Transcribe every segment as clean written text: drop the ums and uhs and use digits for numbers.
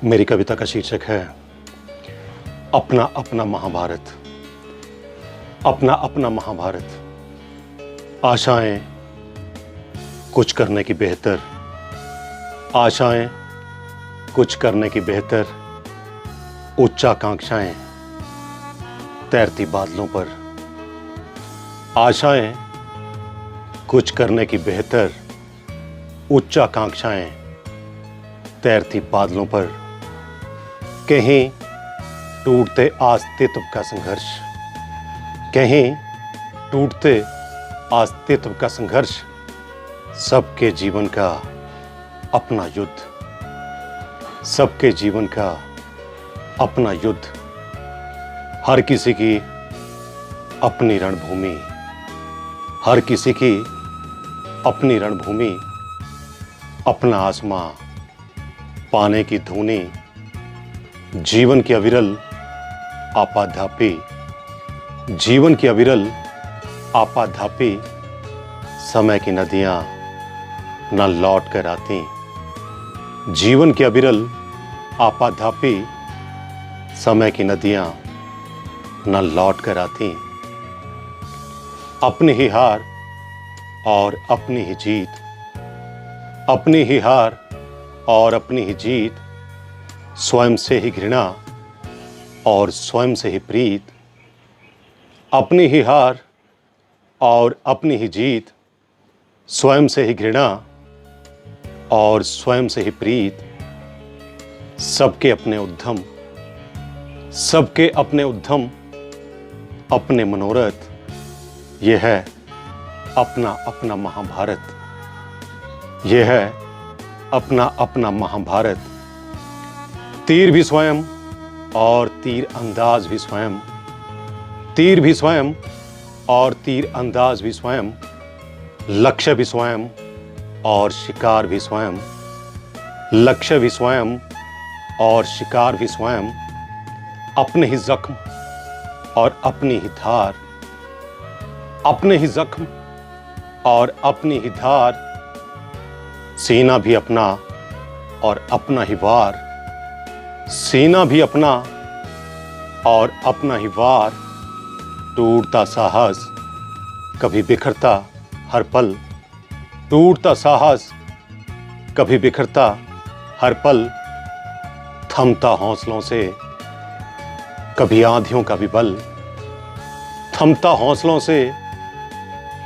मेरी कविता का शीर्षक है अपना अपना महाभारत। अपना अपना महाभारत। आशाएं कुछ करने की बेहतर, आशाएं कुछ करने की बेहतर, उच्चाकांक्षाएं तैरती बादलों पर। आशाएं कुछ करने की बेहतर, उच्चाकांक्षाएं तैरती बादलों पर। कहीं टूटते अस्तित्व का संघर्ष, कहीं टूटते अस्तित्व का संघर्ष, सबके जीवन का अपना युद्ध, सबके जीवन का अपना युद्ध। हर किसी की अपनी रणभूमि, हर किसी की अपनी रणभूमि। अपना आसमां पाने की धुनी, जीवन की अविरल आपाधापी, जीवन की अविरल आपाधापी। समय की नदियां न लौट कर आती, जीवन की अविरल आपाधापी। समय की नदियां न लौट कर आती। अपनी ही हार और अपनी ही जीत, अपनी ही हार और अपनी ही जीत। स्वयं से ही घृणा और स्वयं से ही प्रीत। अपनी ही हार और अपनी ही जीत, स्वयं से ही घृणा और स्वयं से ही प्रीत। सबके अपने उद्यम, सबके अपने उद्यम, अपने मनोरथ। यह है अपना अपना महाभारत, यह है अपना अपना महाभारत। तीर भी स्वयं और तीर अंदाज भी स्वयं, तीर भी स्वयं और तीर अंदाज भी स्वयं। लक्ष्य भी स्वयं और शिकार भी स्वयं, लक्ष्य भी स्वयं और शिकार भी स्वयं। अपने ही जख्म और अपनी ही धार, अपने ही जख्म और अपनी ही धार। सीना भी अपना और अपना ही वार, सीना भी अपना और अपना ही वार। टूटता साहस कभी बिखरता हर पल, टूटता साहस कभी बिखरता हर पल। थमता हौसलों से कभी आंधियों का भी बल, थमता हौसलों से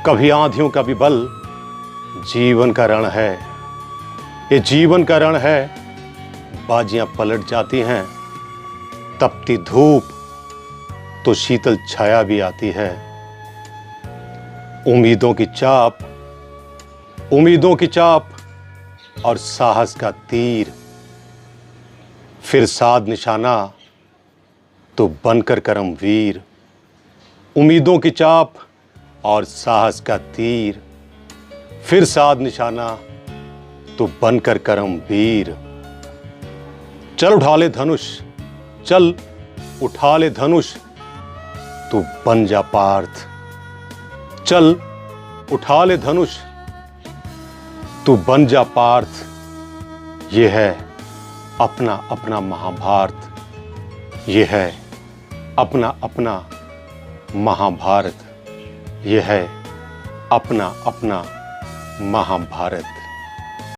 कभी आंधियों का भी बल। जीवन का रण है, ये जीवन का रण है। बाजियां पलट जाती हैं, तपती धूप तो शीतल छाया भी आती है। उम्मीदों की चाप, उम्मीदों की चाप और साहस का तीर। फिर साध निशाना तो बनकर करमवीर। उम्मीदों की चाप और साहस का तीर। फिर साध निशाना तो बनकर करमवीर। चल उठा ले धनुष, चल उठा ले धनुष, तू बन जा पार्थ। चल उठा ले धनुष, तू बन जा पार्थ। यह है अपना अपना महाभारत, यह है अपना अपना महाभारत, यह है अपना अपना महाभारत।